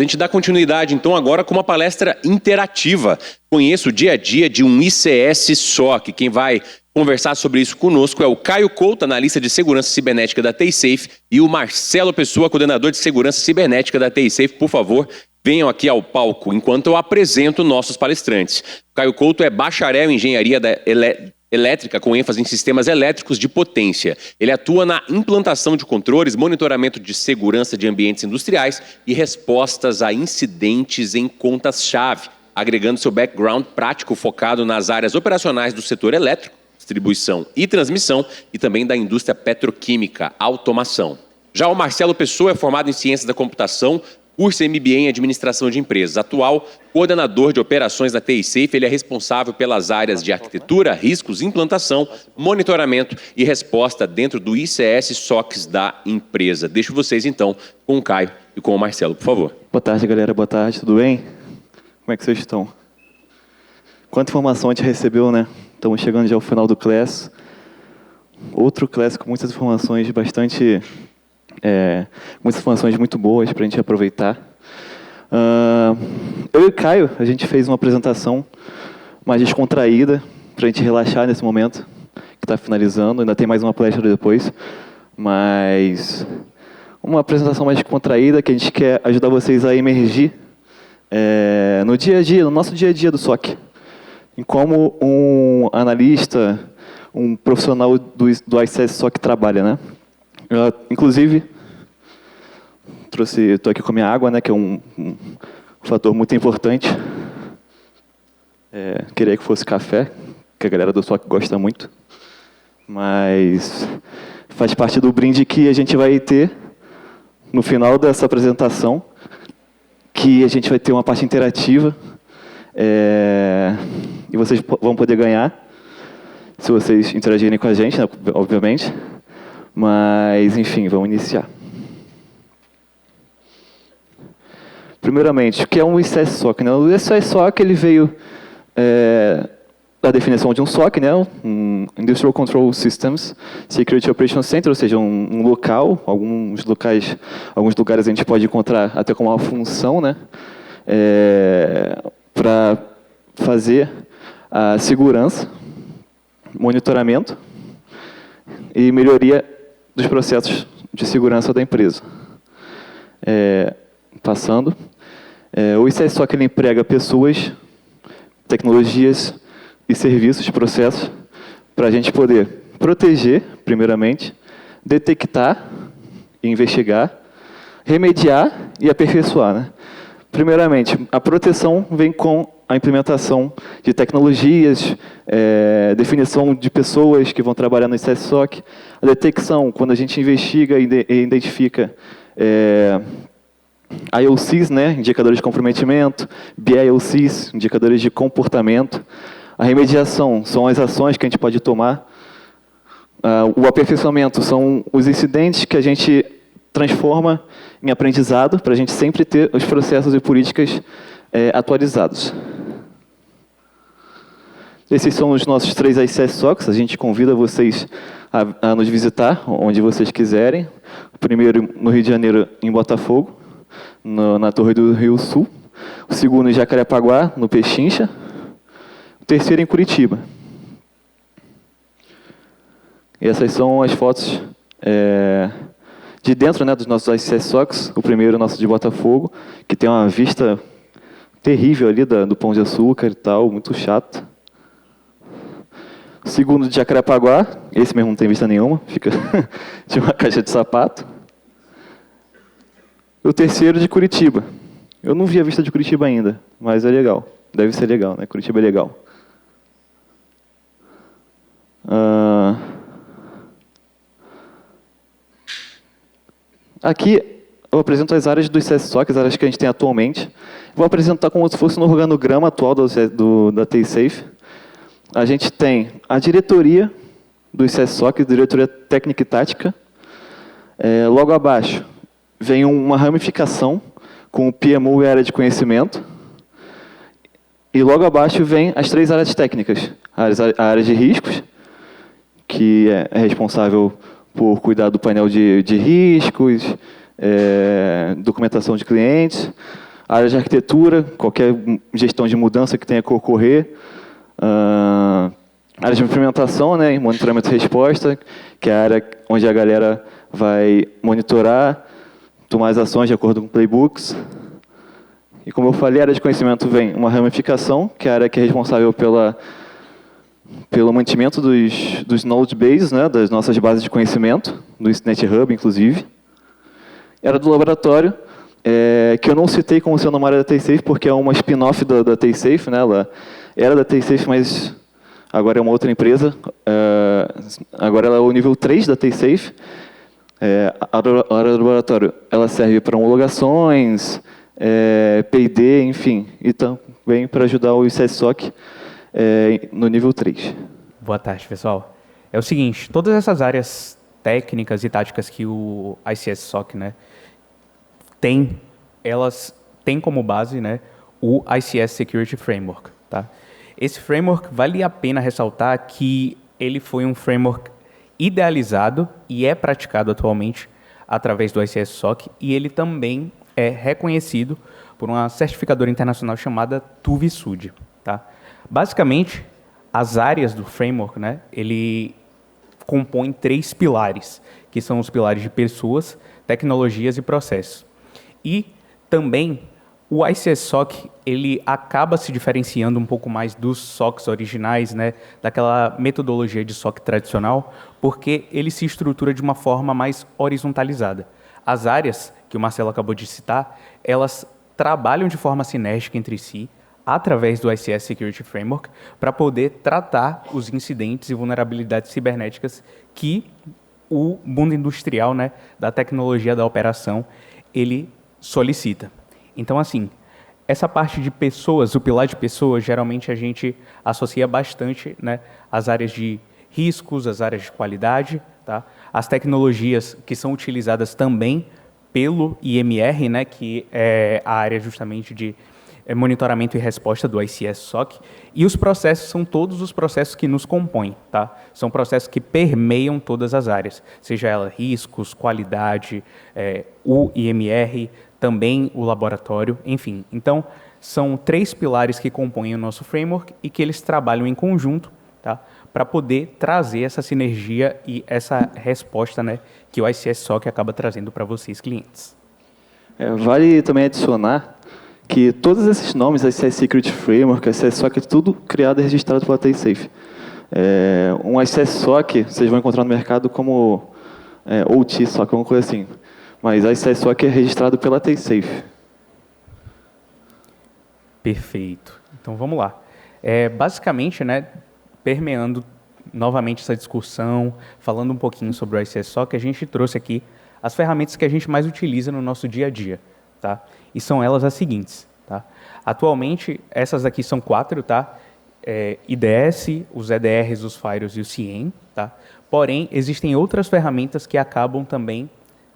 A gente dá continuidade, então, agora com uma palestra interativa. Conheça o dia a dia de um ICS SOC. Quem vai conversar sobre isso conosco é o Caio Couto, analista de segurança cibernética da TaySafe, e o Marcelo Pessoa, coordenador de segurança cibernética da TaySafe. Por favor, venham aqui ao palco enquanto eu apresento nossos palestrantes. O Caio Couto é bacharel em engenharia elétrica com ênfase em sistemas elétricos de potência. Ele atua na implantação de controles, monitoramento de segurança de ambientes industriais e respostas a incidentes em contas-chave, agregando seu background prático focado nas áreas operacionais do setor elétrico, distribuição e transmissão e também da indústria petroquímica, automação. Já o Marcelo Pessoa é formado em ciências da computação, curso MBA em Administração de Empresas. Atual coordenador de operações da TaySafe, ele é responsável pelas áreas de arquitetura, riscos, implantação, monitoramento e resposta dentro do ICS SOCs da empresa. Deixo vocês, então, com o Caio e com o Marcelo, por favor. Boa tarde, galera. Boa tarde. Tudo bem? Como é que vocês estão? Quanta informação a gente recebeu, né? Estamos chegando já ao final do Class. Outro Class com muitas informações muitas informações muito boas para a gente aproveitar. Eu e o Caio, a gente fez uma apresentação mais descontraída, para a gente relaxar nesse momento, que está finalizando. Ainda tem mais uma palestra depois, mas uma apresentação mais descontraída, que a gente quer ajudar vocês a emergir no dia a dia, no nosso dia a dia do SOC. Em como um analista, um profissional do ICS SOC trabalha, né? Inclusive, estou aqui com a minha água, né, que é um fator muito importante. Queria que fosse café, que a galera do SOC gosta muito. Mas faz parte do brinde que a gente vai ter no final dessa apresentação, que a gente vai ter uma parte interativa, e vocês vão poder ganhar, se vocês interagirem com a gente, né, obviamente. Mas, enfim, vamos iniciar. Primeiramente, o que é um ICS SOC? Né? O ICS SOC ele veio da definição de um SOC, né? Um Industrial Control Systems Security Operations Center, ou seja, um local, alguns lugares a gente pode encontrar até como uma função, né? Para fazer a segurança, monitoramento e melhoria dos processos de segurança da empresa. O ICS SOC ele emprega pessoas, tecnologias e serviços, processos, para a gente poder proteger, primeiramente, detectar e investigar, remediar e aperfeiçoar, né? Primeiramente, a proteção vem com a implementação de tecnologias, definição de pessoas que vão trabalhar no ICS SOC, a detecção, quando a gente investiga e identifica IOCs, né, indicadores de comprometimento, BIOCs, indicadores de comportamento. A remediação são as ações que a gente pode tomar. O aperfeiçoamento são os incidentes que a gente transforma em aprendizado, para a gente sempre ter os processos e políticas atualizados. Esses são os nossos 3 ICS SOCs. A gente convida vocês a nos visitar onde vocês quiserem. O primeiro no Rio de Janeiro, em Botafogo, na Torre do Rio Sul. O segundo em Jacarepaguá, no Pechincha. O terceiro em Curitiba. E essas são as fotos de dentro, né, dos nossos ICS SOCs. O primeiro, nosso de Botafogo, que tem uma vista terrível ali do Pão de Açúcar e tal, muito chato. O segundo de Jacarepaguá, esse mesmo não tem vista nenhuma, fica de uma caixa de sapato. E o terceiro de Curitiba. Eu não vi a vista de Curitiba ainda, mas é legal. Deve ser legal, né? Curitiba é legal. Aqui eu apresento as áreas do ICS SOC, as áreas que a gente tem atualmente. Vou apresentar como se fosse no organograma atual da TaySafe. A gente tem a diretoria do ICS SOC, diretoria técnica e tática. Logo abaixo vem uma ramificação com o PMO e a área de conhecimento. E logo abaixo vem as 3 áreas técnicas. A área de riscos, que é responsável por cuidar do painel de riscos, documentação de clientes. área de arquitetura, qualquer gestão de mudança que tenha que ocorrer, área de implementação, né, monitoramento e resposta, que é a área onde a galera vai monitorar, tomar as ações de acordo com playbooks. E como eu falei, a área de conhecimento vem uma ramificação, que é a área que é responsável pelo mantimento dos knowledge bases, né, das nossas bases de conhecimento, do Internet Hub, inclusive. Era do laboratório, que eu não citei como sendo uma área da TaySafe, porque é uma spin-off da TaySafe, né, ela era da TaySafe, mas agora é uma outra empresa. Agora ela é o nível 3 da TaySafe. A área do laboratório ela serve para homologações, P&D, enfim, e também para ajudar o ICS-SOC no nível 3. Boa tarde, pessoal. É o seguinte, todas essas áreas técnicas e táticas que o ICS-SOC, né, tem, elas têm como base, né, o ICS Security Framework. Tá? Esse framework, vale a pena ressaltar que ele foi um framework idealizado e é praticado atualmente através do ICS-SOC, e ele também é reconhecido por uma certificadora internacional chamada TÜV-SÜD. Tá? Basicamente, as áreas do framework, né, ele compõe 3 pilares, que são os pilares de pessoas, tecnologias e processos. E também o ICS-SOC ele acaba se diferenciando um pouco mais dos SOCs originais, né, daquela metodologia de SOC tradicional, porque ele se estrutura de uma forma mais horizontalizada. As áreas que o Marcelo acabou de citar, elas trabalham de forma sinérgica entre si, através do ICS Security Framework, para poder tratar os incidentes e vulnerabilidades cibernéticas que o mundo industrial, né, da tecnologia da operação, ele solicita. Então, assim, essa parte de pessoas, o pilar de pessoas, geralmente a gente associa bastante, né, às áreas de riscos, às áreas de qualidade, tá? As tecnologias que são utilizadas também pelo IMR, né, que é a área justamente de monitoramento e resposta do ICS-SOC, e os processos são todos os processos que nos compõem, tá? São processos que permeiam todas as áreas, seja ela riscos, qualidade, o IMR, também o laboratório, enfim. Então, são 3 pilares que compõem o nosso framework e que eles trabalham em conjunto, tá? Para poder trazer essa sinergia e essa resposta, né, que o ICS-SOC acaba trazendo para vocês, clientes. Vale também adicionar que todos esses nomes, ICS Security Framework, ICS-SOC, é tudo criado e registrado pela TaySafe. Um ICS-SOC, vocês vão encontrar no mercado como OT-SOC, alguma coisa assim. Mas a ICS-SOC é registrado pela TaySafe. Perfeito. Então, vamos lá. Basicamente, né, permeando novamente essa discussão, falando um pouquinho sobre o ICS-SOC, a gente trouxe aqui as ferramentas que a gente mais utiliza no nosso dia a dia. Tá? E são elas as seguintes. Tá? Atualmente, essas aqui são 4, tá? IDS, os EDRs, os firewalls e o CIEM. Tá? Porém, existem outras ferramentas que acabam também,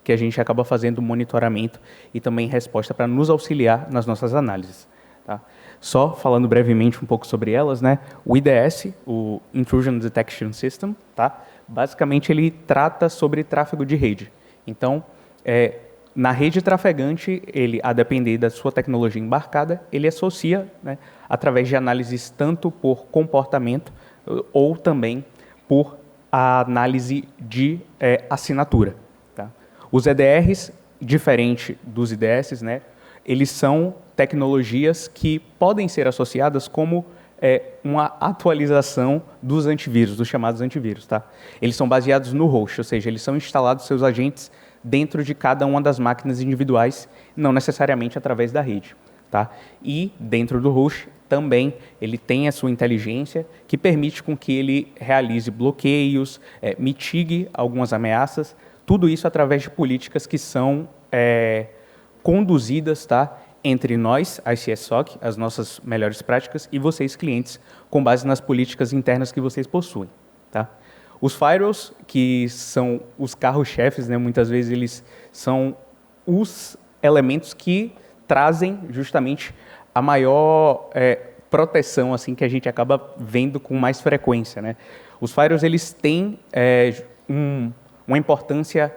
que a gente acaba fazendo monitoramento e também resposta para nos auxiliar nas nossas análises. Tá? Só falando brevemente um pouco sobre elas, né? O IDS, o Intrusion Detection System, tá? Basicamente ele trata sobre tráfego de rede. Então, na rede trafegante, ele, a depender da sua tecnologia embarcada, ele associa, né, através de análises tanto por comportamento ou também por a análise de assinatura. Tá? Os EDRs, diferente dos IDS, né, eles são tecnologias que podem ser associadas como uma atualização dos antivírus, dos chamados antivírus. Tá? Eles são baseados no host, ou seja, eles são instalados seus agentes dentro de cada uma das máquinas individuais, não necessariamente através da rede. Tá? E dentro do host também ele tem a sua inteligência que permite com que ele realize bloqueios, mitigue algumas ameaças, tudo isso através de políticas que são conduzidas, tá, entre nós, a ICS-SOC, as nossas melhores práticas, e vocês, clientes, com base nas políticas internas que vocês possuem. Tá? Os firewalls, que são os carros-chefes, né, muitas vezes eles são os elementos que trazem justamente a maior proteção assim, que a gente acaba vendo com mais frequência. Né? Os firewalls eles têm uma importância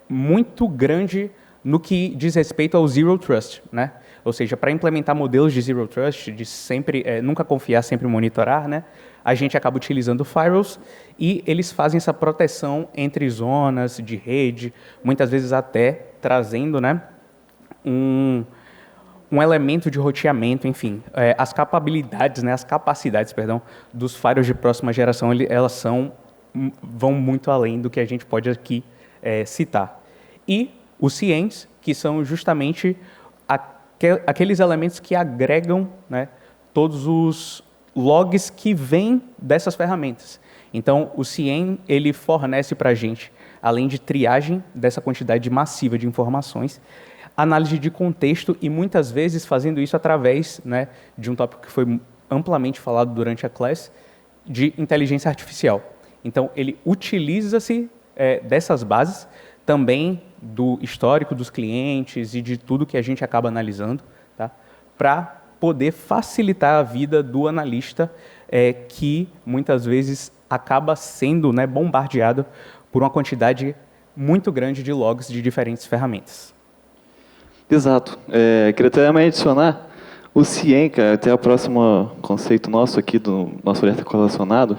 muito grande no que diz respeito ao Zero Trust, né? Ou seja, para implementar modelos de Zero Trust, de sempre, nunca confiar, sempre monitorar, né? A gente acaba utilizando firewalls e eles fazem essa proteção entre zonas de rede, muitas vezes até trazendo, né, um elemento de roteamento, enfim. As capacidades, né, perdão, dos firewalls de próxima geração, elas vão muito além do que a gente pode aqui citar. E os CIEMs, que são justamente aqueles elementos que agregam, né, todos os logs que vêm dessas ferramentas. Então, o CIEM, ele fornece para a gente, além de triagem dessa quantidade massiva de informações, análise de contexto e, muitas vezes, fazendo isso através, né, de um tópico que foi amplamente falado durante a classe, de inteligência artificial. Então, ele utiliza-se dessas bases, também do histórico dos clientes e de tudo que a gente acaba analisando, tá, para poder facilitar a vida do analista, que muitas vezes acaba sendo, né, bombardeado por uma quantidade muito grande de logs de diferentes ferramentas. Exato. Queria até também adicionar o CIEM, cara, até o próximo conceito nosso aqui, do nosso alerta correlacionado.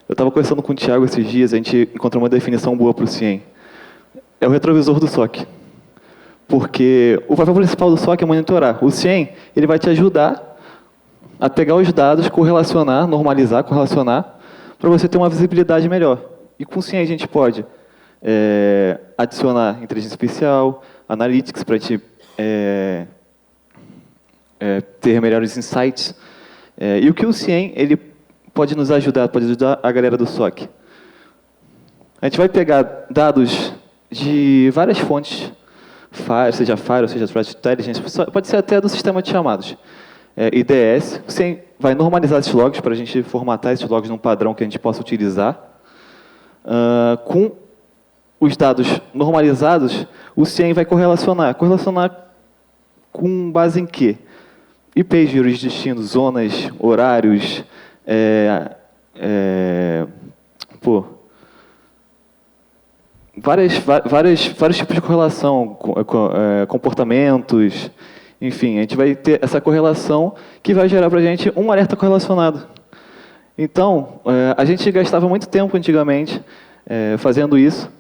Eu estava conversando com o Thiago esses dias, a gente encontrou uma definição boa para o CIEM. É o retrovisor do SOC. Porque o papel principal do SOC é monitorar. O CIEM, ele vai te ajudar a pegar os dados, correlacionar, normalizar, correlacionar, para você ter uma visibilidade melhor. E com o CIEM a gente pode adicionar inteligência artificial, analytics para te ter melhores insights. E o que o CIEM ele pode nos ajudar, pode ajudar a galera do SOC. A gente vai pegar dados de várias fontes, seja Firewall, seja Threat Intelligence, pode ser até do sistema de chamados. IDS, o CIEM vai normalizar esses logs para a gente formatar esses logs num padrão que a gente possa utilizar. Com os dados normalizados, o CIEM vai correlacionar. Correlacionar com base em quê? IPs, jurisdestinos, zonas, horários, vários tipos de correlação, comportamentos, enfim, a gente vai ter essa correlação que vai gerar para a gente um alerta correlacionado. Então, a gente gastava muito tempo antigamente fazendo isso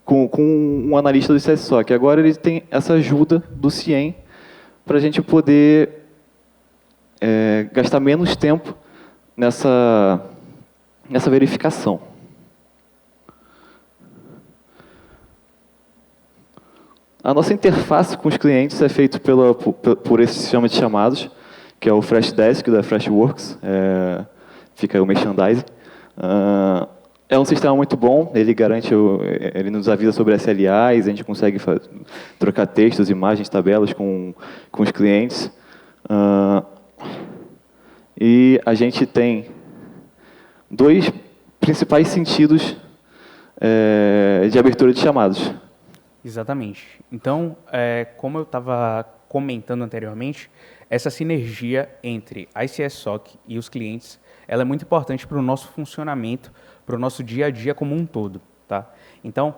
com um analista do CSSOC. Agora ele tem essa ajuda do CIEM para a gente poder gastar menos tempo nessa verificação. A nossa interface com os clientes é feita por esse sistema de chamados, que é o Freshdesk da Freshworks, fica o merchandising. É um sistema muito bom, ele nos avisa sobre SLAs, a gente consegue trocar textos, imagens, tabelas com os clientes. E a gente tem dois principais sentidos de abertura de chamados. Exatamente. Então, como eu estava comentando anteriormente, essa sinergia entre a ICS-SOC e os clientes, ela é muito importante para o nosso funcionamento, para o nosso dia a dia como um todo. Tá? Então,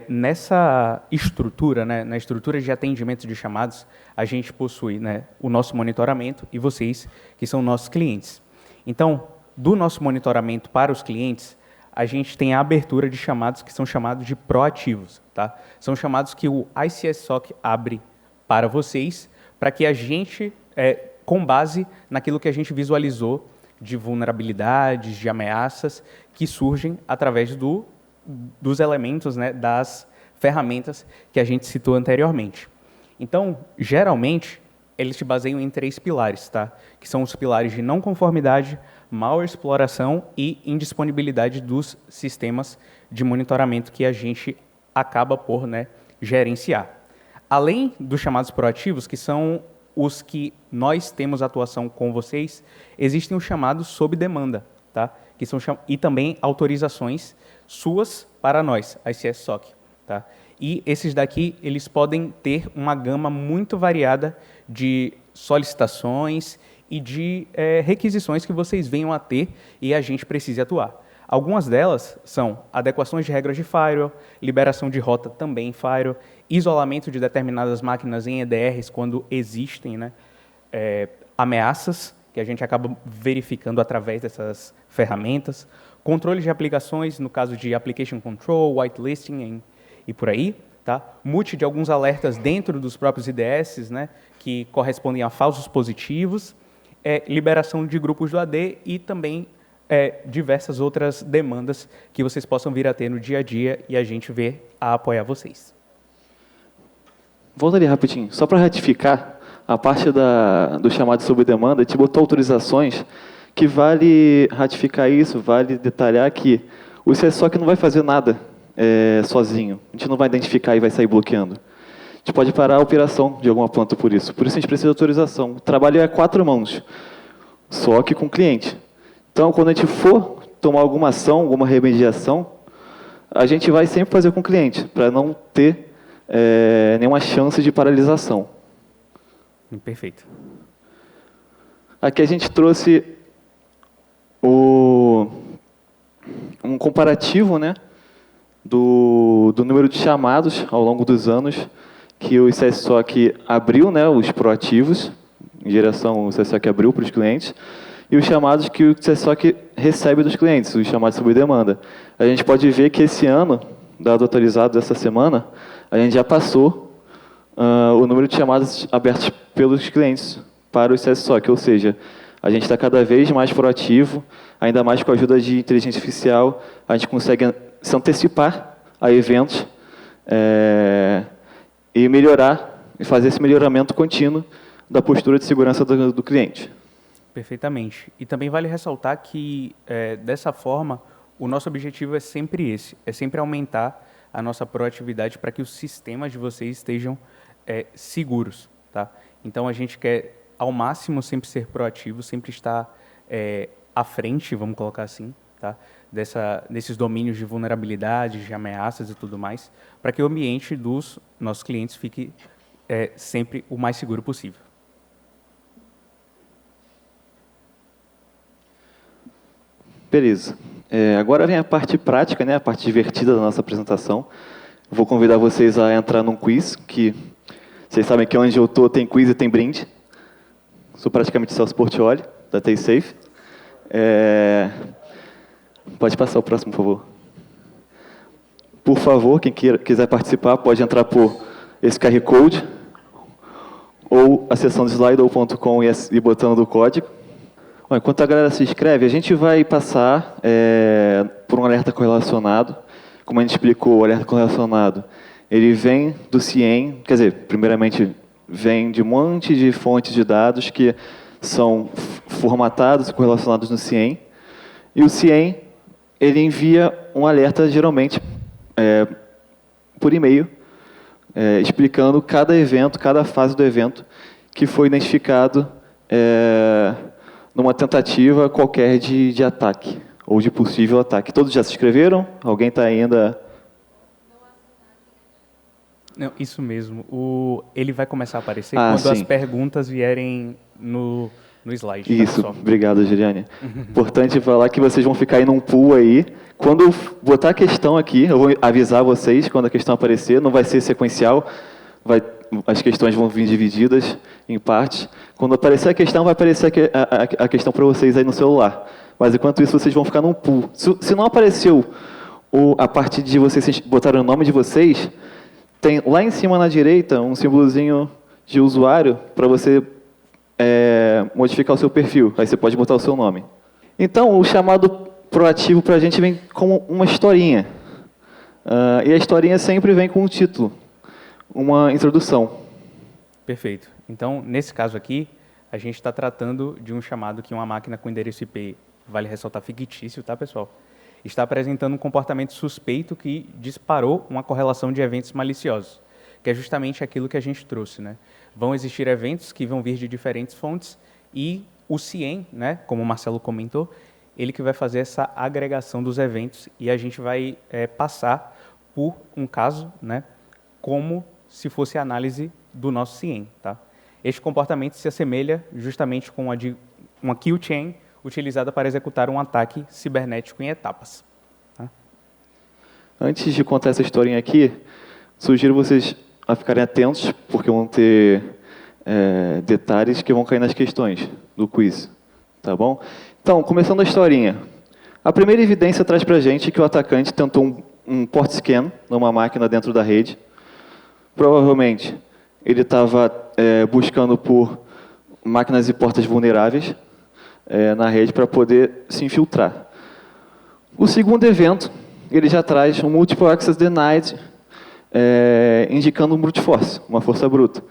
nessa estrutura, né, na estrutura de atendimento de chamados, a gente possui, né, o nosso monitoramento e vocês, que são nossos clientes. Então, do nosso monitoramento para os clientes, a gente tem a abertura de chamados que são chamados de proativos. Tá? São chamados que o ICS-SOC abre para vocês, para que a gente, com base naquilo que a gente visualizou de vulnerabilidades, de ameaças, que surgem através dos elementos, né, das ferramentas que a gente citou anteriormente. Então, geralmente, eles se baseiam em 3 pilares, tá? Que são os pilares de não conformidade, malware exploração e indisponibilidade dos sistemas de monitoramento que a gente acaba por, né, gerenciar. Além dos chamados proativos, que são os que nós temos atuação com vocês, existem os chamados sob demanda, tá? Que são e também autorizações suas para nós, a ICS-SOC. Tá? E esses daqui, eles podem ter uma gama muito variada de solicitações e de requisições que vocês venham a ter e a gente precise atuar. Algumas delas são adequações de regras de firewall, liberação de rota também em firewall, isolamento de determinadas máquinas em EDRs quando existem, né, ameaças, que a gente acaba verificando através dessas ferramentas, controle de aplicações, no caso de Application Control, Whitelisting e por aí, tá? Mute de alguns alertas dentro dos próprios IDS, né, que correspondem a falsos positivos, liberação de grupos do AD e também diversas outras demandas que vocês possam vir a ter no dia a dia e a gente ver a apoiar vocês. Volta ali rapidinho, só para ratificar, a parte do chamado sob demanda, a gente botou autorizações que vale ratificar isso, vale detalhar que o ICSOC não vai fazer nada sozinho. A gente não vai identificar e vai sair bloqueando. A gente pode parar a operação de alguma planta por isso. Por isso a gente precisa de autorização. O trabalho é a 4 mãos, só que com o cliente. Então, quando a gente for tomar alguma ação, alguma remediação, a gente vai sempre fazer com o cliente, para não ter nenhuma chance de paralisação. Perfeito. Aqui a gente trouxe um comparativo, né, do número de chamados ao longo dos anos que o ICSOC abriu, né, os proativos, em direção ao ICSOC abriu para os clientes, e os chamados que o ICSOC recebe dos clientes, os chamados sob demanda. A gente pode ver que esse ano, dado atualizado dessa semana, a gente já passou o número de chamadas abertas pelos clientes para o ICSOC, ou seja, a gente está cada vez mais proativo, ainda mais com a ajuda de inteligência artificial, a gente consegue se antecipar a eventos e melhorar, e fazer esse melhoramento contínuo da postura de segurança do cliente. Perfeitamente. E também vale ressaltar que, dessa forma, o nosso objetivo é sempre esse, é sempre aumentar a nossa proatividade para que os sistemas de vocês estejam seguros. Tá? Então, a gente quer, ao máximo, sempre ser proativo, sempre estar à frente, vamos colocar assim, tá? Desses domínios de vulnerabilidade, de ameaças e tudo mais, para que o ambiente dos nossos clientes fique sempre o mais seguro possível. Beleza. Agora vem a parte prática, né, a parte divertida da nossa apresentação. Vou convidar vocês a entrar num quiz, que vocês sabem que onde eu estou tem quiz e tem brinde. Sou praticamente Celso Portioli, da TaySafe. Pode passar o próximo, por favor. Por favor, quem quiser participar, pode entrar por esse QR Code ou acessando slido.com e botando do código. Bom, enquanto a galera se inscreve, a gente vai passar por um alerta correlacionado. Como a gente explicou, o alerta correlacionado, ele vem do CIEM, quer dizer, primeiramente vem de um monte de fontes de dados que são formatados e correlacionados no CIEM. E o CIEM, ele envia um alerta, geralmente, por e-mail, explicando cada evento, cada fase do evento que foi identificado numa tentativa qualquer de ataque, ou de possível ataque. Todos já se inscreveram? Alguém está ainda... Não, isso mesmo. Ele vai começar a aparecer quando sim. as perguntas vierem no slide. Isso, tá, obrigado, Giliane. Importante falar que vocês vão ficar aí num pool aí. Quando eu botar a questão aqui, eu vou avisar vocês quando a questão aparecer, não vai ser sequencial, as questões vão vir divididas em partes. Quando aparecer a questão, vai aparecer a questão para vocês aí no celular. Mas enquanto isso, vocês vão ficar num pool. Se não apareceu a parte de vocês botarem o nome de vocês, tem lá em cima na direita um símbolozinho de usuário para você modificar o seu perfil. Aí você pode botar o seu nome. Então, o chamado proativo para a gente vem como uma historinha. E a historinha sempre vem com um título, uma introdução. Perfeito. Então, nesse caso aqui, a gente está tratando de um chamado que uma máquina com endereço IP, vale ressaltar fictício, tá, pessoal? Está apresentando um comportamento suspeito que disparou uma correlação de eventos maliciosos, que é justamente aquilo que a gente trouxe, né? Vão existir eventos que vão vir de diferentes fontes e o CIEM, né, como o Marcelo comentou, ele que vai fazer essa agregação dos eventos e a gente vai passar por um caso, né, como se fosse a análise do nosso CIEM, tá? Este comportamento se assemelha justamente com uma kill chain utilizada para executar um ataque cibernético em etapas. Tá? Antes de contar essa historinha aqui, sugiro vocês a ficarem atentos, porque vão ter detalhes que vão cair nas questões do quiz. Tá bom? Então, começando a historinha. A primeira evidência traz para a gente que o atacante tentou um port scan numa máquina dentro da rede. Provavelmente, ele estava buscando por máquinas e portas vulneráveis na rede para poder se infiltrar. O segundo evento, ele já traz um Multiple Access Denied, indicando um brute force, uma força bruta,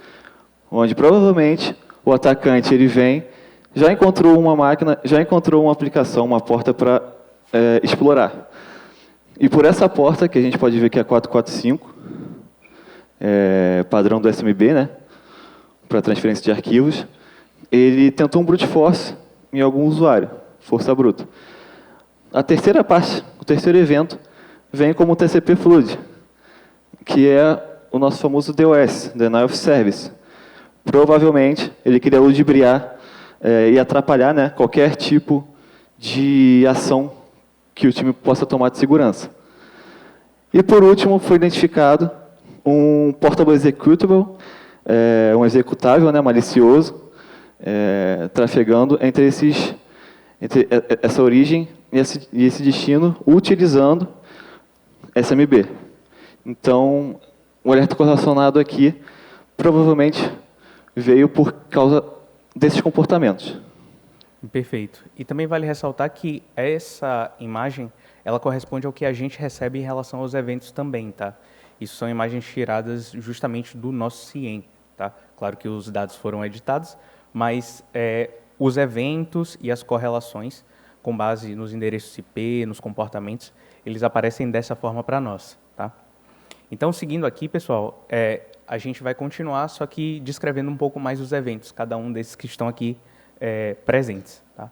onde provavelmente o atacante ele vem, já encontrou uma máquina, já encontrou uma aplicação, uma porta para explorar. E por essa porta, que a gente pode ver que é a 445, padrão do SMB, né, para transferência de arquivos, ele tentou um brute force em algum usuário, força bruta. A terceira parte, o terceiro evento, vem como o TCP Flood, que é o nosso famoso DOS, Denial of Service. Provavelmente, ele queria ludibriar e atrapalhar, né, qualquer tipo de ação que o time possa tomar de segurança. E, por último, foi identificado um Portable Executable, um executável, né, malicioso, trafegando entre essa origem e esse destino, utilizando SMB. Então, o alerta correlacionado aqui provavelmente veio por causa desses comportamentos. Perfeito. E também vale ressaltar que essa imagem, ela corresponde ao que a gente recebe em relação aos eventos também, tá? Isso são imagens tiradas justamente do nosso CIEM, tá? Claro que os dados foram editados, mas os eventos e as correlações, com base nos endereços IP, nos comportamentos, eles aparecem dessa forma para nós, tá? Então, seguindo aqui, pessoal, a gente vai continuar, só que descrevendo um pouco mais os eventos, cada um desses que estão aqui presentes. Tá?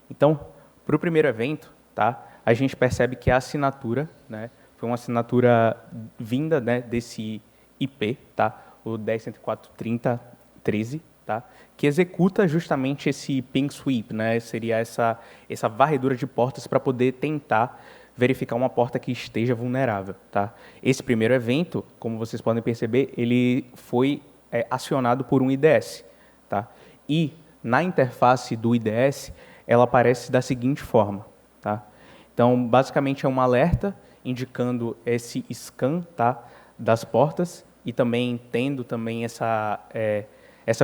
Então, para o primeiro evento, tá, a gente percebe que a assinatura, né, foi uma assinatura vinda, né, desse IP, tá, o 10.104.30.13, tá, que executa justamente esse ping sweep, né, seria essa varredura de portas para poder tentar verificar uma porta que esteja vulnerável. Tá? Esse primeiro evento, como vocês podem perceber, ele foi acionado por um IDS. Tá? E na interface do IDS, ela aparece da seguinte forma. Tá? Então, basicamente, é um alerta indicando esse scan, tá, das portas e também tendo também essa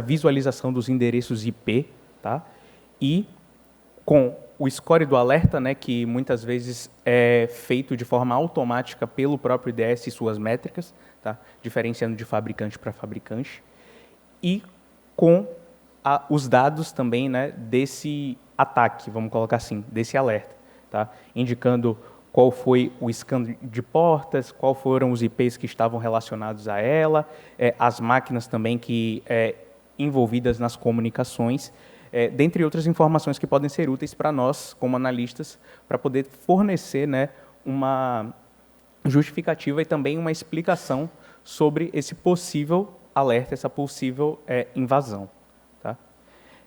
visualização dos endereços IP. Tá? E com o score do alerta, né, que muitas vezes é feito de forma automática pelo próprio IDS e suas métricas, tá? Diferenciando de fabricante para fabricante, e com os dados também, né, desse ataque, vamos colocar assim, desse alerta, tá? Indicando qual foi o scan de portas, qual foram os IPs que estavam relacionados a ela, as máquinas também que envolvidas nas comunicações, dentre outras informações que podem ser úteis para nós, como analistas, para poder fornecer, né, uma justificativa e também uma explicação sobre esse possível alerta, essa possível invasão. Tá?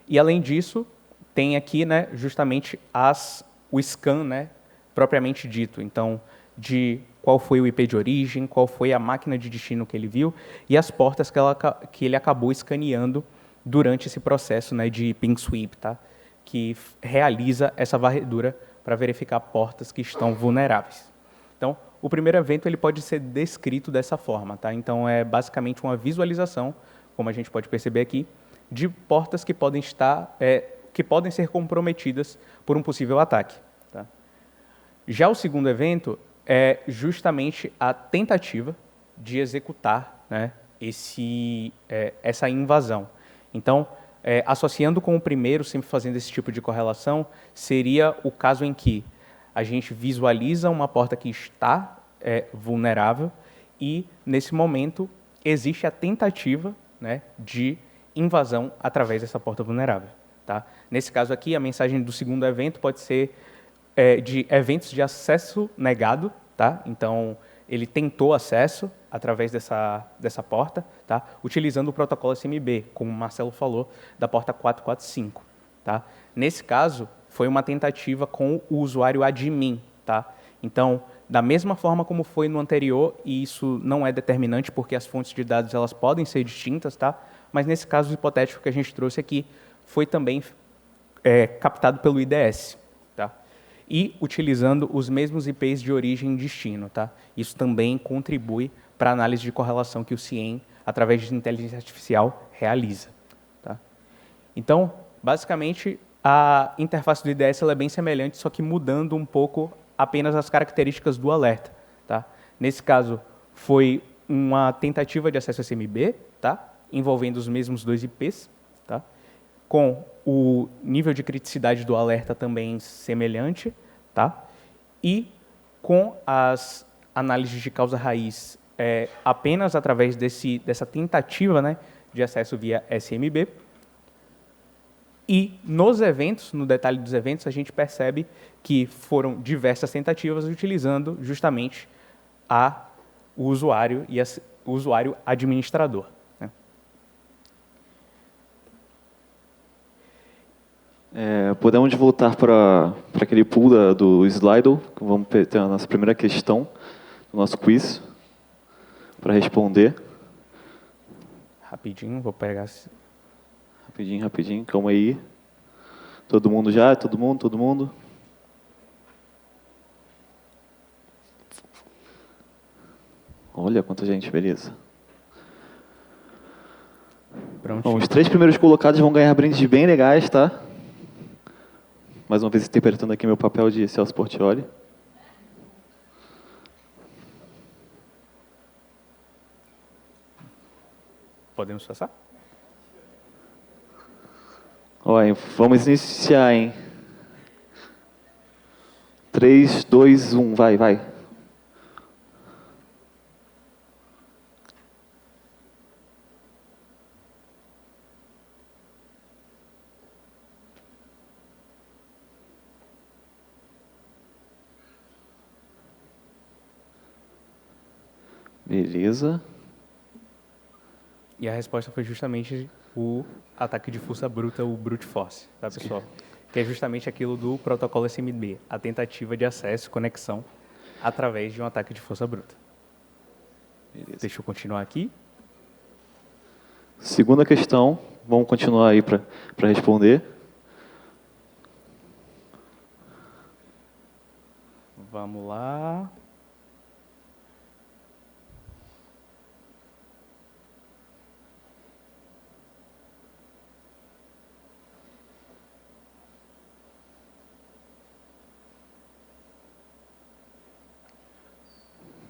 E, além disso, tem aqui, né, justamente o scan, né, propriamente dito. Então, de qual foi o IP de origem, qual foi a máquina de destino que ele viu e as portas que ele acabou escaneando durante esse processo, né, de ping sweep, tá? Que realiza essa varredura para verificar portas que estão vulneráveis. Então, o primeiro evento ele pode ser descrito dessa forma. Tá? Então, é basicamente uma visualização, como a gente pode perceber aqui, de portas que podem ser comprometidas por um possível ataque. Tá? Já o segundo evento é justamente a tentativa de executar, né, essa invasão. Então, associando com o primeiro, sempre fazendo esse tipo de correlação, seria o caso em que a gente visualiza uma porta que está vulnerável e, nesse momento, existe a tentativa, né, de invasão através dessa porta vulnerável. Tá? Nesse caso aqui, a mensagem do segundo evento pode ser de eventos de acesso negado. Tá? Então, ele tentou acesso através dessa porta, tá? Utilizando o protocolo SMB, como o Marcelo falou, da porta 445. Tá? Nesse caso, foi uma tentativa com o usuário admin, tá? Então, da mesma forma como foi no anterior, e isso não é determinante porque as fontes de dados elas podem ser distintas, tá? Mas nesse caso hipotético que a gente trouxe aqui, foi também captado pelo IDS, tá? E utilizando os mesmos IPs de origem e destino, tá? Isso também contribui para a análise de correlação que o CIEM, através de inteligência artificial, realiza, tá? Então, basicamente, a interface do IDS ela é bem semelhante, só que mudando um pouco apenas as características do alerta, tá? Nesse caso, foi uma tentativa de acesso SMB, tá? Envolvendo os mesmos dois IPs, tá? Com o nível de criticidade do alerta também semelhante, tá? E com as análises de causa raiz apenas através dessa tentativa, né, de acesso via SMB. E nos eventos, no detalhe dos eventos, a gente percebe que foram diversas tentativas utilizando justamente o usuário e o usuário administrador, né? Podemos voltar para aquele pool do Slido. Vamos ter a nossa primeira questão do nosso quiz para responder. Rapidinho, vou pegar... Rapidinho, calma aí. Todo mundo já? Todo mundo? Olha quanta gente, beleza. Bom, os 3 primeiros colocados vão ganhar brindes bem legais, tá? Mais uma vez interpretando aqui meu papel de Celso Portiolli. Podemos passar? Olha, vamos iniciar, hein? 3, 2, 1, vai. Beleza. E a resposta foi justamente o ataque de força bruta, o brute force, tá, pessoal? Que é justamente aquilo do protocolo SMB, a tentativa de acesso e conexão através de um ataque de força bruta. Beleza. Deixa eu continuar aqui. Segunda questão, vamos continuar aí para responder. Vamos lá.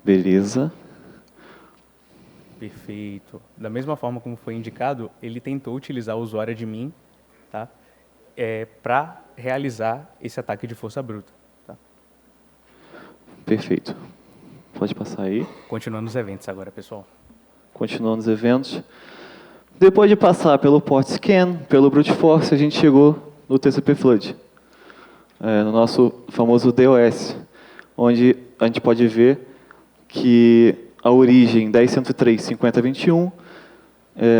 Beleza. Perfeito. Da mesma forma como foi indicado, ele tentou utilizar o usuário admin, tá? Para realizar esse ataque de força bruta. Tá? Perfeito. Pode passar aí. Continuando os eventos agora, pessoal. Continuando os eventos. Depois de passar pelo port scan, pelo brute force, a gente chegou no TCP flood, no nosso famoso DOS, onde a gente pode ver que a origem 10.103.50.21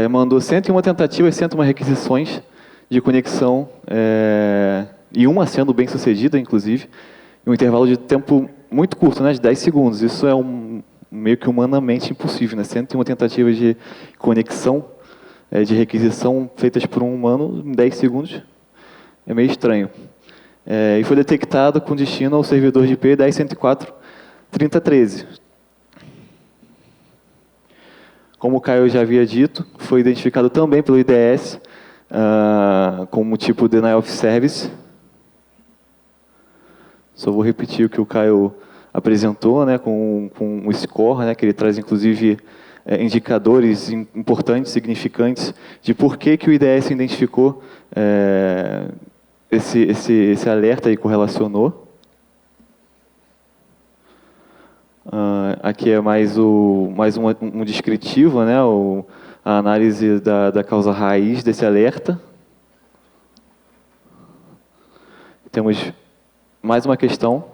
mandou 101 tentativas, 101 requisições de conexão, e uma sendo bem sucedida, inclusive, em um intervalo de tempo muito curto, né, de 10 segundos. Isso é meio que humanamente impossível, né? 101 tentativas de conexão, de requisição feitas por um humano em 10 segundos é meio estranho. E foi detectado com destino ao servidor de IP 10.104.30.13. Como o Caio já havia dito, foi identificado também pelo IDS como tipo Denial of Service. Só vou repetir o que o Caio apresentou, né, com o score, né, que ele traz inclusive indicadores importantes, significantes, de por que o IDS identificou esse alerta e correlacionou. Aqui é mais um descritivo, né, a análise da causa raiz desse alerta. Temos mais uma questão.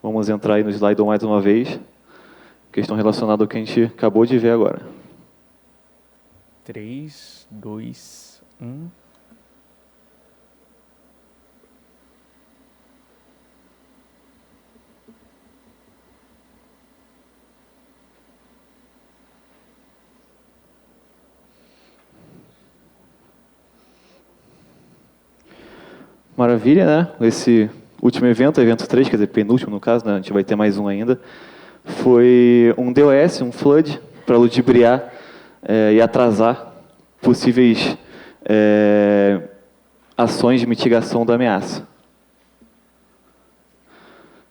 Vamos entrar aí no slide mais uma vez. Questão relacionada ao que a gente acabou de ver agora. 3, 2, 1... Maravilha, né? Esse último evento, evento 3, quer dizer, penúltimo no caso, né? A gente vai ter mais um ainda. Foi um DOS, um flood, para ludibriar e atrasar possíveis ações de mitigação da ameaça.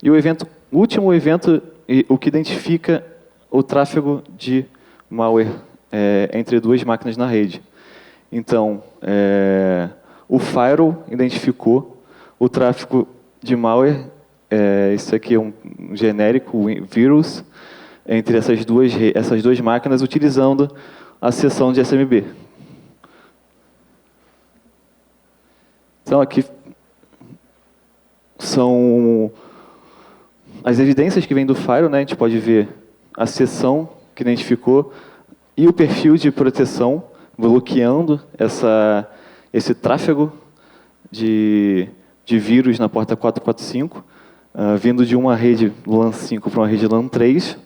E o último evento, o que identifica o tráfego de malware entre duas máquinas na rede. Então, o firewall identificou o tráfego de malware, isso aqui é um genérico vírus, entre essas duas máquinas, utilizando a seção de SMB. Então, aqui são as evidências que vêm do firewall, né? A gente pode ver a seção que identificou e o perfil de proteção, bloqueando esse tráfego de vírus na porta 445, vindo de uma rede LAN 5 para uma rede LAN 3.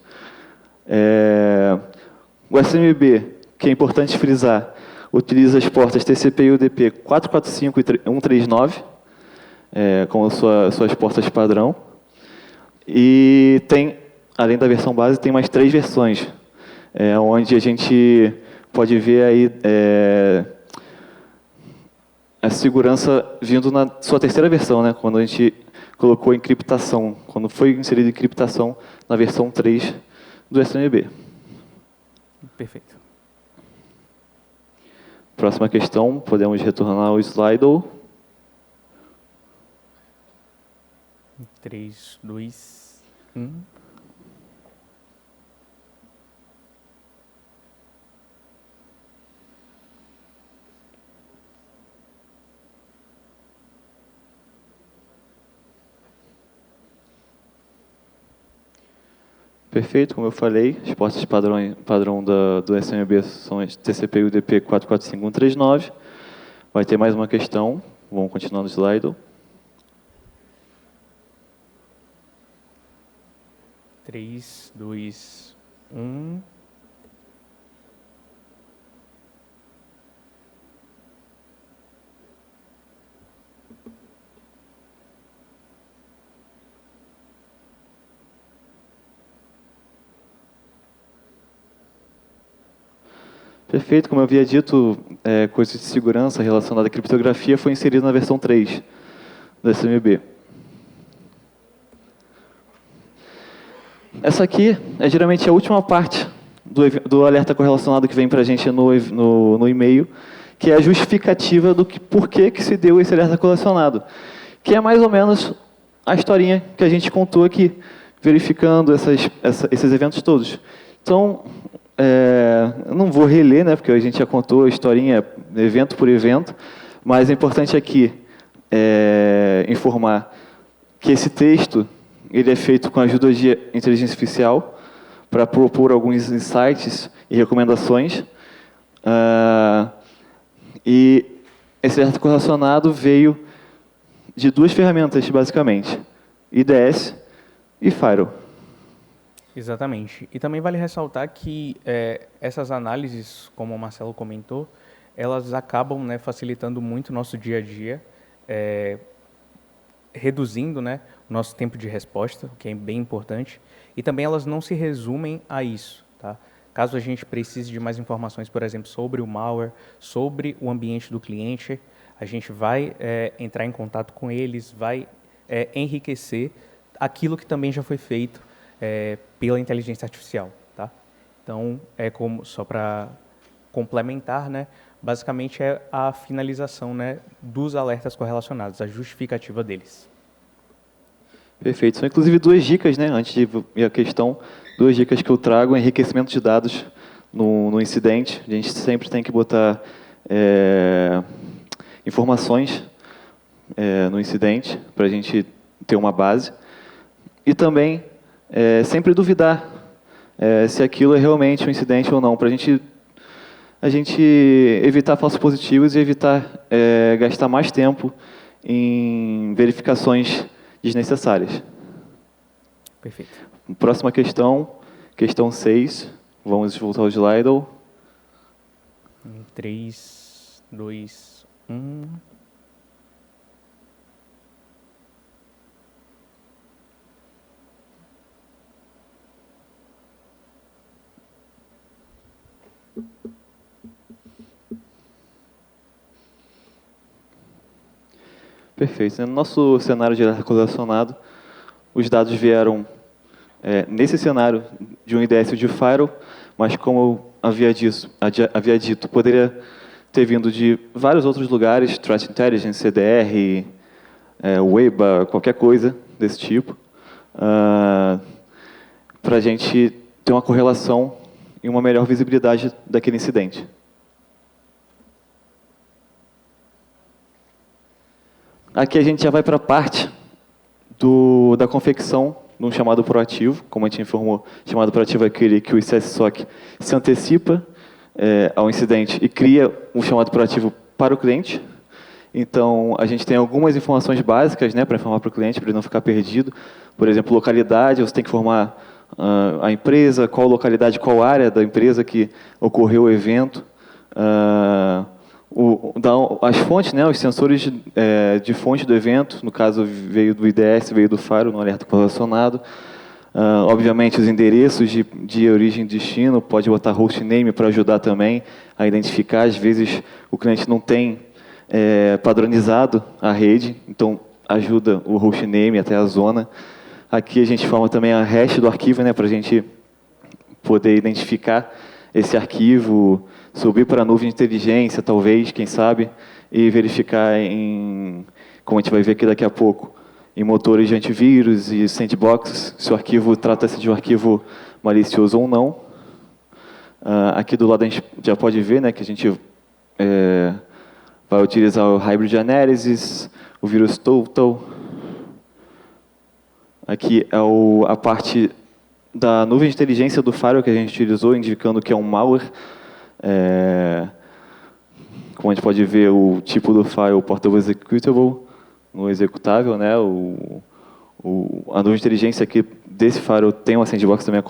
O SMB, que é importante frisar, utiliza as portas TCP e UDP 445 e 139, como suas portas padrão. E tem, além da versão base, tem mais 3 versões, onde a gente pode ver aí a segurança vindo na sua terceira versão, né? Quando a gente colocou encriptação, quando foi inserida encriptação na versão 3 do SMB. Perfeito. Próxima questão, podemos retornar ao Slido. 3, 2, 1. Perfeito, como eu falei, as portas padrão do SMB são as TCP e UDP 445139. Vai ter mais uma questão, vamos continuar no slide. 3, 2, 1. Perfeito, como eu havia dito, coisas de segurança relacionada à criptografia foi inserida na versão 3 do SMB. Essa aqui é geralmente a última parte do alerta correlacionado que vem para a gente no e-mail, que é a justificativa do por que se deu esse alerta correlacionado, que é mais ou menos a historinha que a gente contou aqui, verificando esses eventos todos. Então, eu não vou reler, né, porque a gente já contou a historinha evento por evento, mas é importante aqui informar que esse texto ele é feito com a ajuda de inteligência artificial para propor alguns insights e recomendações. E esse alerta correlacionado veio de 2 ferramentas, basicamente, IDS e Firewall. Exatamente. E também vale ressaltar que essas análises, como o Marcelo comentou, elas acabam, né, facilitando muito o nosso dia a dia, reduzindo, né, o nosso tempo de resposta, o que é bem importante. E também elas não se resumem a isso. Tá? Caso a gente precise de mais informações, por exemplo, sobre o malware, sobre o ambiente do cliente, a gente vai entrar em contato com eles, vai enriquecer aquilo que também já foi feito pela inteligência artificial. Tá? Então, só para complementar, né, basicamente é a finalização, né, dos alertas correlacionados, a justificativa deles. Perfeito. São inclusive 2 dicas, né, antes de ir à questão, 2 dicas que eu trago: enriquecimento de dados no incidente. A gente sempre tem que botar informações no incidente para a gente ter uma base. E também sempre duvidar se aquilo é realmente um incidente ou não, para a gente evitar falsos positivos e evitar gastar mais tempo em verificações desnecessárias. Perfeito. Próxima questão, questão 6. Vamos voltar ao slide. 3, 2, 1. Perfeito. No nosso cenário de hierárquico relacionado, os dados vieram nesse cenário de um IDS de Firewall, mas como eu havia dito, poderia ter vindo de vários outros lugares, Threat Intelligence, CDR, WEBA, qualquer coisa desse tipo, para a gente ter uma correlação e uma melhor visibilidade daquele incidente. Aqui a gente já vai para a parte da confecção de um chamado proativo. Como a gente informou, chamado proativo é aquele que o ICS-SOC se antecipa ao incidente e cria um chamado proativo para o cliente. Então, a gente tem algumas informações básicas, né, para informar para o cliente, para ele não ficar perdido. Por exemplo, localidade, você tem que informar a empresa, qual localidade, qual área da empresa que ocorreu o evento. As fontes, né, os sensores de fonte do evento, no caso veio do IDS, veio do Firewall, no alerta correlacionado. Obviamente, os endereços de origem e destino, pode botar hostname para ajudar também a identificar. Às vezes, o cliente não tem padronizado a rede, então ajuda o hostname até a zona. Aqui a gente forma também a hash do arquivo, né, para a gente poder identificar esse arquivo, subir para a nuvem de inteligência, talvez, quem sabe, e verificar como a gente vai ver aqui daqui a pouco, em motores de antivírus e sandbox, se o arquivo trata-se de um arquivo malicioso ou não. Aqui do lado a gente já pode ver, né, que a gente vai utilizar o Hybrid Analysis, o Virus Total. Aqui é a parte da nuvem de inteligência do Firewall que a gente utilizou, indicando que é um malware. Como a gente pode ver, o tipo do file Portable Executable, no executável, né? A nuvem de inteligência aqui desse Firewall tem uma sandbox também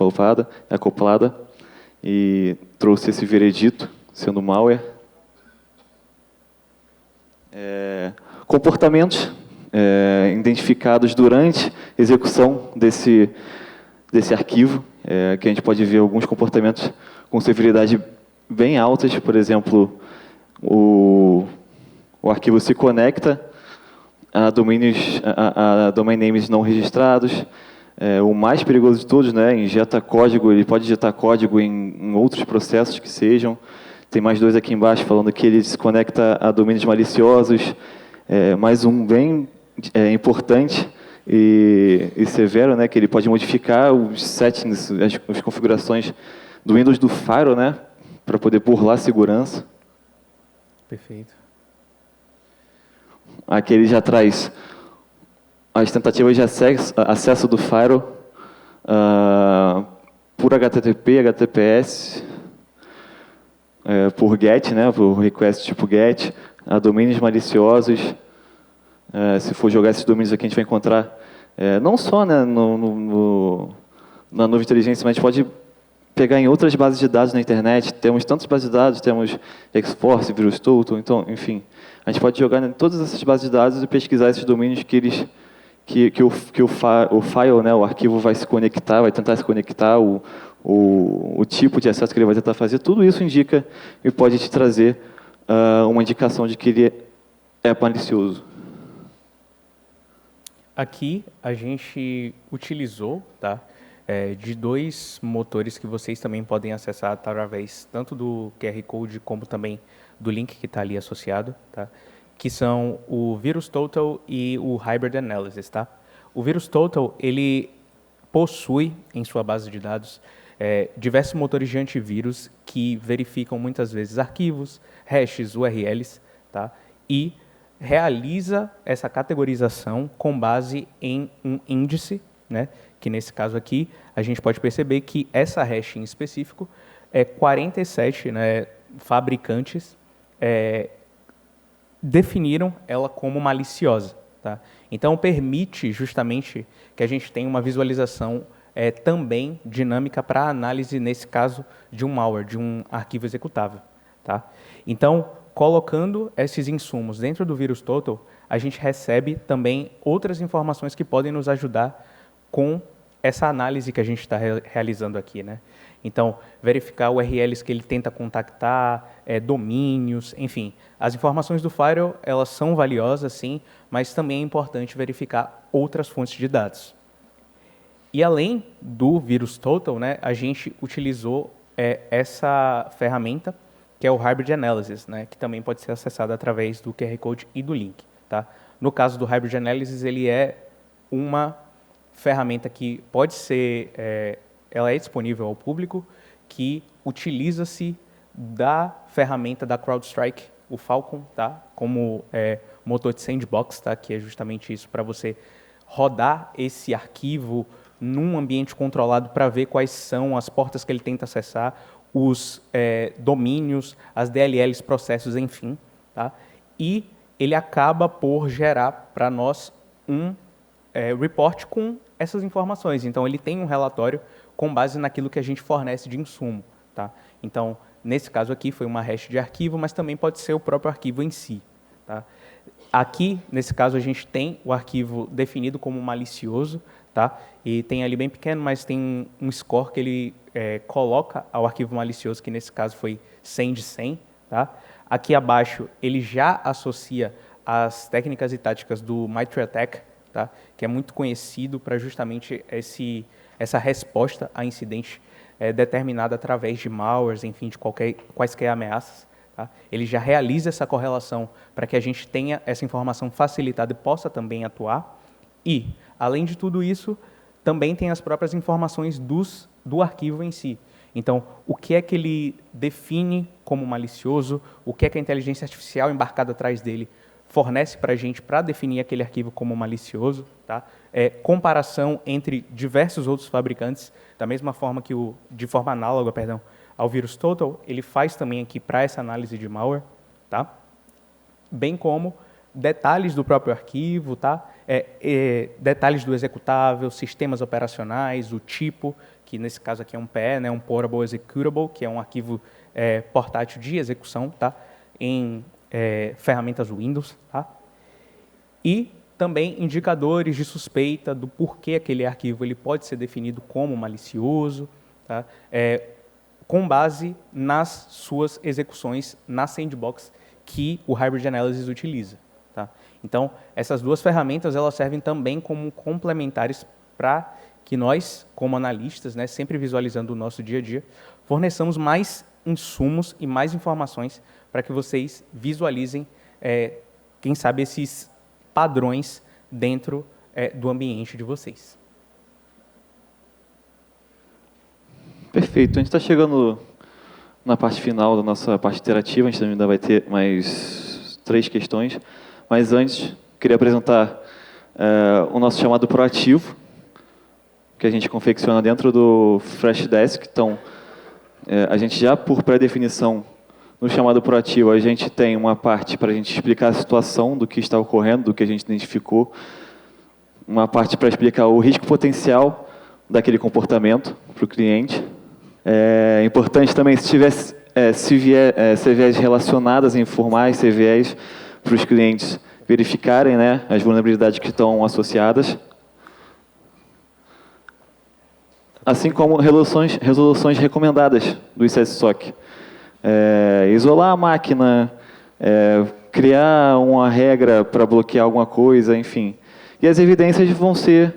acoplada e trouxe esse veredito, sendo malware. Comportamentos identificados durante a execução desse arquivo, que a gente pode ver alguns comportamentos com severidade bem altas. Por exemplo, o arquivo se conecta a domain names não registrados. O mais perigoso de todos, né, injeta código, ele pode injetar código em outros processos que sejam. Tem mais dois aqui embaixo falando que ele se conecta a domínios maliciosos. Mais um bem importante e severo, né, que ele pode modificar os settings, as configurações do Windows do Firewall, né, para poder burlar a segurança. Perfeito. Aqui ele já traz as tentativas de acesso do Firewall por HTTP, HTTPS, por GET, né, por request tipo GET, a domínios maliciosos. Se for jogar esses domínios aqui, a gente vai encontrar, não só, né, na nuvem de inteligência, mas a gente pode pegar em outras bases de dados na internet. Temos tantas bases de dados, temos Xforce, Virus Total, então, enfim. A gente pode jogar em todas essas bases de dados e pesquisar esses domínios que o file, né, o arquivo vai se conectar, vai tentar se conectar, o tipo de acesso que ele vai tentar fazer. Tudo isso indica e pode te trazer uma indicação de que ele é malicioso. Aqui a gente utilizou, tá, de dois motores que vocês também podem acessar através tanto do QR Code como também do link que está ali associado, tá, que são o Virus Total e o Hybrid Analysis. Tá? O Virus Total ele possui em sua base de dados diversos motores de antivírus que verificam muitas vezes arquivos, hashes, URLs, tá, e realiza essa categorização com base em um índice, né, que nesse caso aqui a gente pode perceber que essa hash em específico 47, né, fabricantes definiram ela como maliciosa. Tá? Então permite justamente que a gente tenha uma visualização também dinâmica para análise, nesse caso, de um malware, de um arquivo executável. Tá? Então, colocando esses insumos dentro do Virus Total, a gente recebe também outras informações que podem nos ajudar com essa análise que a gente está realizando aqui. Né? Então, verificar URLs que ele tenta contactar, domínios, enfim, As informações do firewall, elas são valiosas, sim, mas também é importante verificar outras fontes de dados. E além do VirusTotal, né, a gente utilizou essa ferramenta, que é o Hybrid Analysis, né, que também pode ser acessado através do QR Code e do link. Tá? No caso do Hybrid Analysis, ele é uma ferramenta que pode ser, ela é disponível ao público, que utiliza-se da ferramenta da CrowdStrike, o Falcon, tá? Como motor de sandbox, tá? Que é justamente isso, para você rodar esse arquivo num ambiente controlado para ver quais são as portas que ele tenta acessar, os domínios, as DLLs, processos, enfim. Tá? E ele acaba por gerar para nós um report com essas informações. Então, ele tem um relatório com base naquilo que a gente fornece de insumo. Tá? Então, nesse caso aqui, foi uma hash de arquivo, mas também pode ser o próprio arquivo em si. Tá? Aqui, nesse caso, a gente tem o arquivo definido como malicioso, tá? E tem ali bem pequeno, mas tem um score que ele coloca ao arquivo malicioso, que nesse caso foi 100 de 100. Tá? Aqui abaixo, ele já associa as técnicas e táticas do MITRE-ATT&CK, tá? Que é muito conhecido para justamente essa resposta a incidente determinada através de malwares, enfim, de quaisquer ameaças. Tá? Ele já realiza essa correlação para que a gente tenha essa informação facilitada e possa também atuar. E, além de tudo isso, também tem as próprias informações do arquivo em si. Então, o que é que ele define como malicioso, o que é que a inteligência artificial embarcada atrás dele fornece para a gente para definir aquele arquivo como malicioso, tá? Comparação entre diversos outros fabricantes, da mesma forma que de forma análoga, perdão, ao VirusTotal, ele faz também aqui para essa análise de malware, tá? Bem como detalhes do próprio arquivo, tá? Detalhes do executável, sistemas operacionais, o tipo, que nesse caso aqui é um PE, né? Um Portable Executable, que é um arquivo portátil de execução, tá? Em ferramentas Windows, tá? E também indicadores de suspeita do porquê aquele arquivo ele pode ser definido como malicioso, tá? Com base nas suas execuções na sandbox que o Hybrid Analysis utiliza. Tá? Então, essas duas ferramentas elas servem também como complementares para que nós, como analistas, né, sempre visualizando o nosso dia a dia, forneçamos mais insumos e mais informações para que vocês visualizem, quem sabe, esses padrões dentro do ambiente de vocês. Perfeito. A gente está chegando na parte final da nossa parte interativa. A gente ainda vai ter mais 3 questões. Mas antes, queria apresentar o nosso chamado proativo, que a gente confecciona dentro do Freshdesk. Então, a gente já, por pré-definição, no chamado proativo, a gente tem uma parte para a gente explicar a situação do que está ocorrendo, do que a gente identificou, uma parte para explicar o risco potencial daquele comportamento para o cliente. É importante também, se tiver CVEs relacionadas, informar as CVEs para os clientes verificarem, né, as vulnerabilidades que estão associadas. Assim como resoluções recomendadas do ICS-SOC. Isolar a máquina, criar uma regra para bloquear alguma coisa, enfim. E as evidências vão ser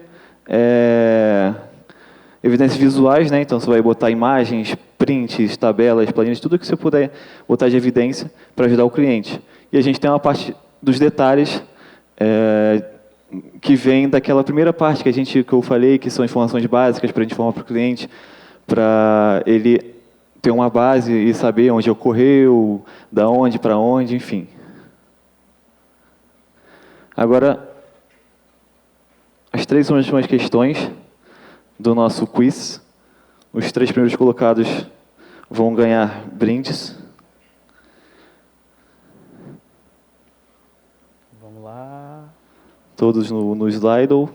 evidências visuais, né? Então você vai botar imagens, prints, tabelas, planilhas, tudo que você puder botar de evidência para ajudar o cliente. E a gente tem uma parte dos detalhes que vem daquela primeira parte que eu falei, que são informações básicas para a gente informar para o cliente, para ele ter uma base e saber onde ocorreu, da onde para onde, enfim. Agora, as 3 últimas questões do nosso quiz. Os 3 primeiros colocados vão ganhar brindes. Vamos lá. Todos no Slido.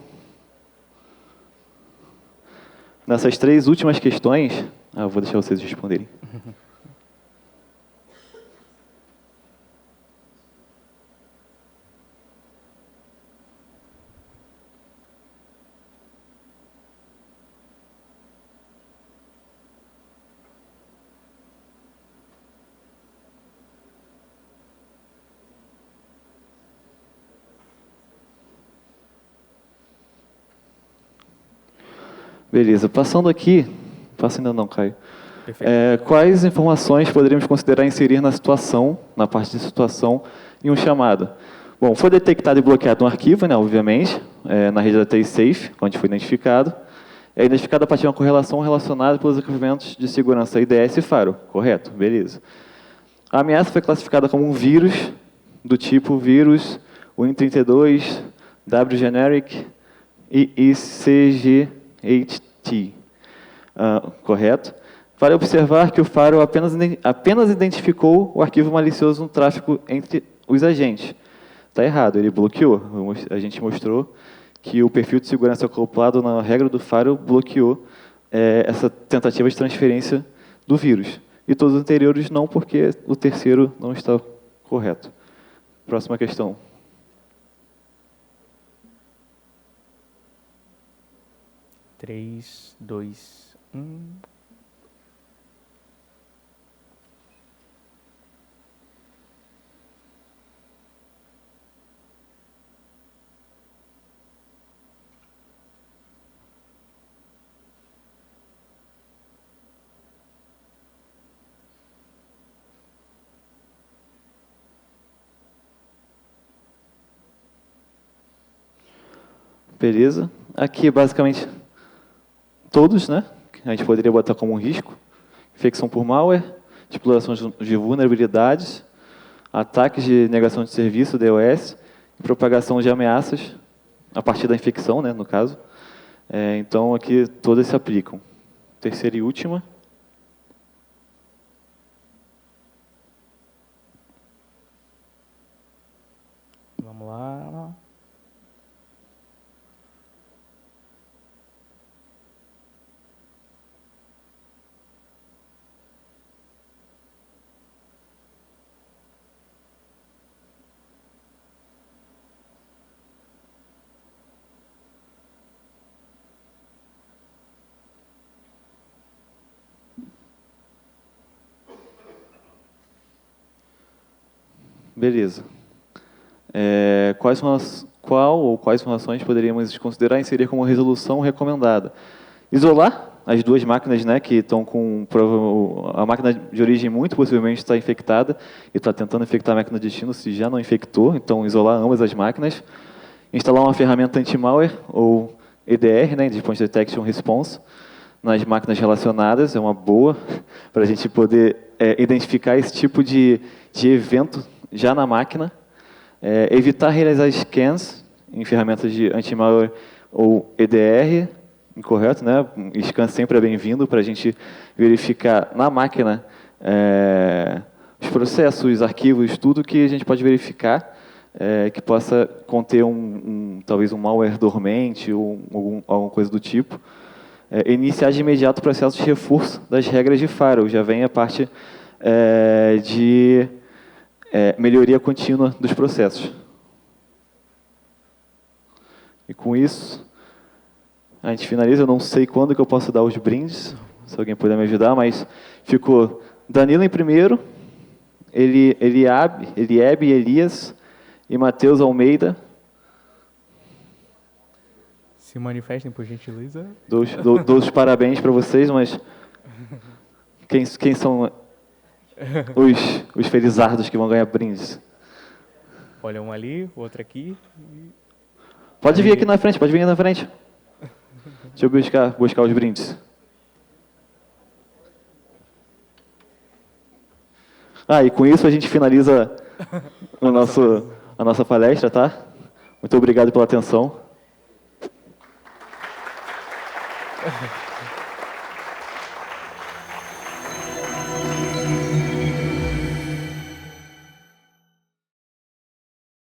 Nessas 3 últimas questões, eu vou deixar vocês responderem. Beleza. Passando aqui... Passa ainda não, Caio. Perfeito. Quais informações poderíamos considerar inserir na situação, na parte de situação, em um chamado? Bom, foi detectado e bloqueado um arquivo, né, obviamente, na rede da TSafe, onde foi identificado. É identificado a partir de uma correlação relacionada pelos equipamentos de segurança IDS e Faro. Correto? Beleza. A ameaça foi classificada como um vírus do tipo vírus Win32, W-Generic e ICGHT. Correto? Vale observar que o Faro apenas identificou o arquivo malicioso no tráfego entre os agentes. Está errado, ele bloqueou. A gente mostrou que o perfil de segurança acoplado na regra do Faro bloqueou essa tentativa de transferência do vírus. E todos os anteriores não, porque o terceiro não está correto. Próxima questão. Três, dois, um. Beleza. Aqui, basicamente, todos, né? A gente poderia botar como um risco. Infecção por malware, exploração de vulnerabilidades, ataques de negação de serviço, DOS, e propagação de ameaças a partir da infecção, né, no caso. Então, aqui todas se aplicam. Terceira e última. Vamos lá. Beleza. Quais informações poderíamos considerar inserir como resolução recomendada? Isolar as duas máquinas, né, que estão com a máquina de origem muito possivelmente está infectada e está tentando infectar a máquina de destino se já não infectou, então isolar ambas as máquinas. Instalar uma ferramenta anti-malware ou EDR, né, Endpoint Detection Response, nas máquinas relacionadas, é uma boa para a gente poder identificar esse tipo de evento já na máquina. Evitar realizar scans em ferramentas de anti-malware ou EDR, incorreto, né? Scan sempre é bem-vindo para a gente verificar na máquina os processos, arquivos, tudo que a gente pode verificar que possa conter talvez um malware dormente ou alguma coisa do tipo. Iniciar de imediato o processo de reforço das regras de firewall. Já vem a parte de melhoria contínua dos processos. E com isso, a gente finaliza. Eu não sei quando que eu posso dar os brindes, se alguém puder me ajudar, mas ficou Danilo em primeiro, Eliebe, Elias e Matheus Almeida. Se manifestem, por gentileza. Dou os parabéns para vocês, mas quem são os felizardos que vão ganhar brindes? Olha, um ali, outro aqui. Pode vir aqui na frente, pode vir aqui na frente. Deixa eu buscar os brindes. E com isso a gente finaliza a nossa palestra, tá? Muito obrigado pela atenção.